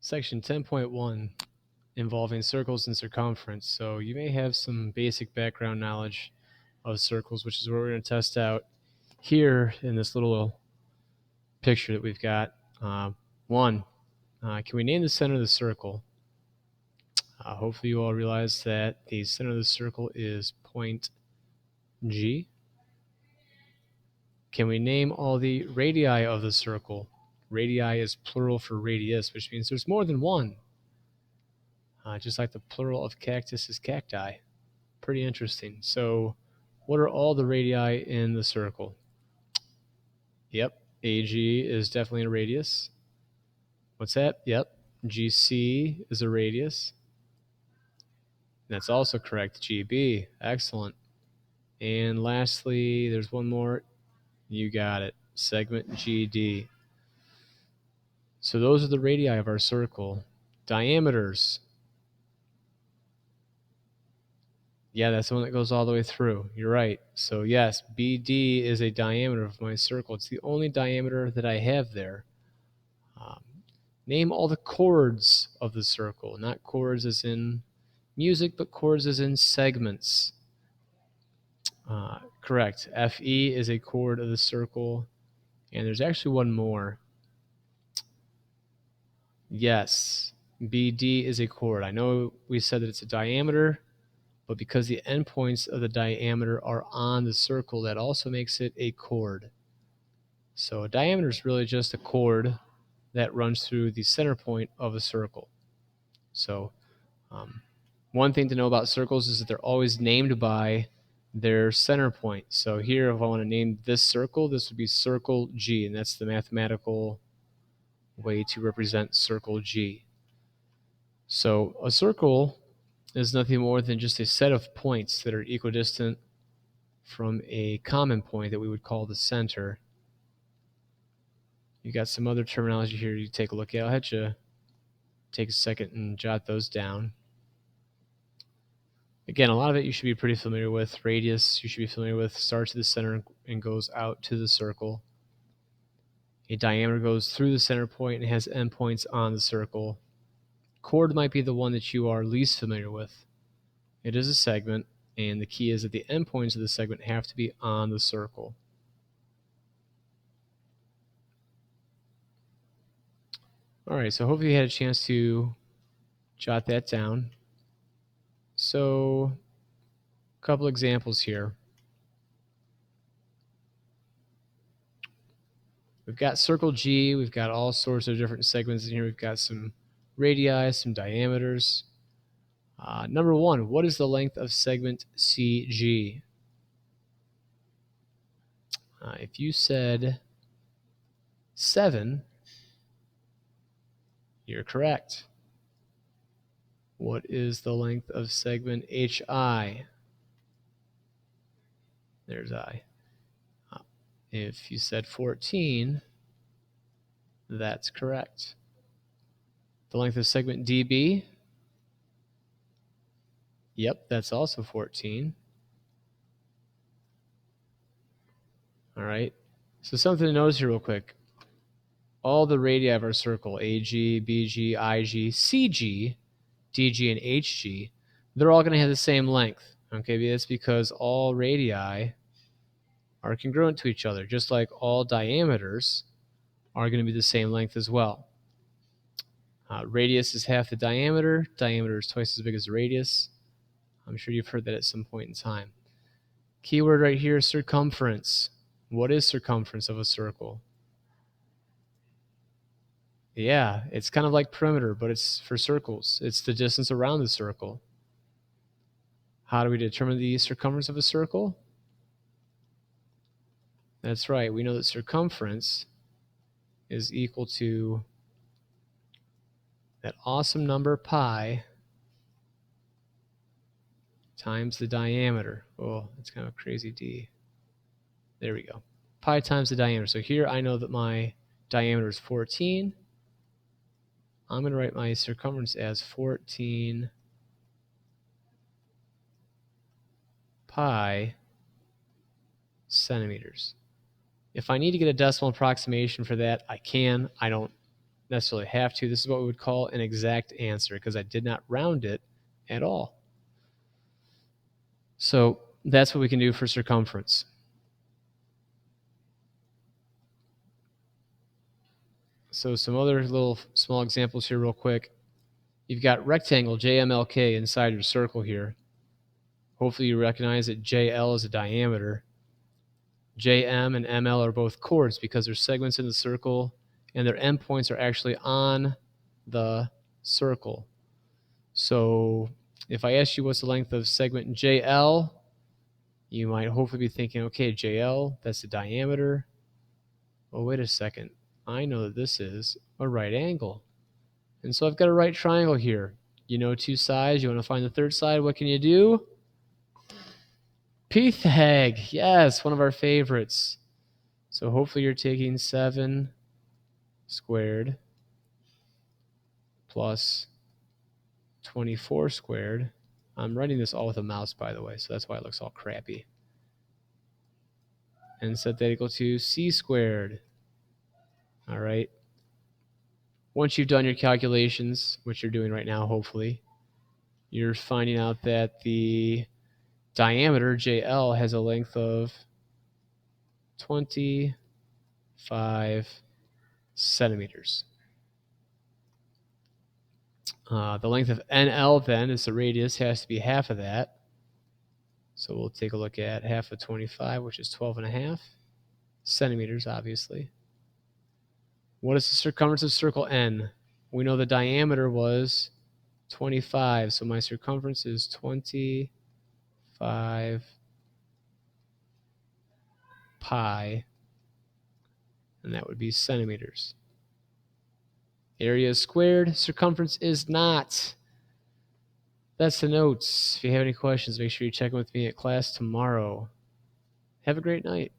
Section 10.1 involving circles and circumference. So you may have some basic background knowledge of circles, which is what we're going to test out here in this little picture that we've got. One, can we name the center of the circle? Hopefully you all realize that the center of the circle is point G. Can we name all the radii of the circle? Radii is plural for radius, which means there's more than one. Just like the plural of cactus is cacti. Pretty interesting. So what are all the radii in the circle? Yep, AG is definitely a radius. What's that? Yep, GC is a radius. That's also correct, GB. Excellent. And lastly, there's one more. You got it. Segment GD. So those are the radii of our circle. Diameters. Yeah, that's the one that goes all the way through. You're right. So yes, BD is a diameter of my circle. It's the only diameter that I have there. Name all the chords of the circle. Not chords as in music, but chords as in segments. Correct. FE is a chord of the circle. And there's actually one more. Yes, BD is a chord. I know we said that it's a diameter, but because the endpoints of the diameter are on the circle, that also makes it a chord. So a diameter is really just a chord that runs through the center point of a circle. So one thing to know about circles is that they're always named by their center point. So here, if I want to name this circle, this would be circle G, and that's the mathematical way to represent circle G. So a circle is nothing more than just a set of points that are equidistant from a common point that we would call the center. You got some other terminology here you take a look at. I'll have you take a second and jot those down. Again, a lot of it you should be pretty familiar with. Radius, you should be familiar with. Starts at the center and goes out to the circle. A diameter goes through the center point and has endpoints on the circle. Chord might be the one that you are least familiar with. It is a segment, and the key is that the endpoints of the segment have to be on the circle. All right, so hopefully you had a chance to jot that down. So a couple examples here. We've got circle G. We've got all sorts of different segments in here. We've got some radii, some diameters. Number one, what is the length of segment CG? If you said 7, you're correct. What is the length of segment HI? There's I. If you said 14, that's correct. The length of segment DB? Yep, that's also 14. All right. So something to notice here real quick. All the radii of our circle, AG, BG, IG, CG, DG, and HG, they're all going to have the same length. Okay, that's because all radii are congruent to each other, just like all diameters are going to be the same length as well. Radius is half the diameter. Diameter is twice as big as the radius. I'm sure you've heard that at some point in time. Keyword right here is circumference. What is circumference of a circle? Yeah, it's kind of like perimeter, but it's for circles. It's the distance around the circle. How do we determine the circumference of a circle? That's right. We know that circumference is equal to that awesome number pi times the diameter. Oh, that's kind of a crazy D. There we go. Pi times the diameter. So here I know that my diameter is 14. I'm going to write my circumference as 14 pi centimeters. If I need to get a decimal approximation for that, I can. I don't necessarily have to. This is what we would call an exact answer because I did not round it at all. So that's what we can do for circumference. So some other little small examples here real quick. You've got rectangle JMLK inside your circle here. Hopefully you recognize that JL is a diameter. JM and ML are both chords because they're segments in the circle and their endpoints are actually on the circle. So if I ask you what's the length of segment JL, you might hopefully be thinking, okay, JL, that's the diameter. Oh, wait a second. I know that this is a right angle. And so I've got a right triangle here. You know two sides. You want to find the third side. What can you do? Pythag. Yes, one of our favorites. So hopefully you're taking 7 squared plus 24 squared. I'm writing this all with a mouse, by the way, so that's why it looks all crappy. And set that equal to c squared. All right. Once you've done your calculations, which you're doing right now, hopefully, you're finding out that the diameter, JL, has a length of 25 centimeters. The length of NL, then, is the radius, has to be half of that. So we'll take a look at half of 25, which is 12.5 centimeters, obviously. What is the circumference of circle N? We know the diameter was 25, so my circumference is 25 pi, and that would be centimeters. Area is squared, circumference is not. That's the notes. If you have any questions, make sure you check in with me at class tomorrow. Have a great night.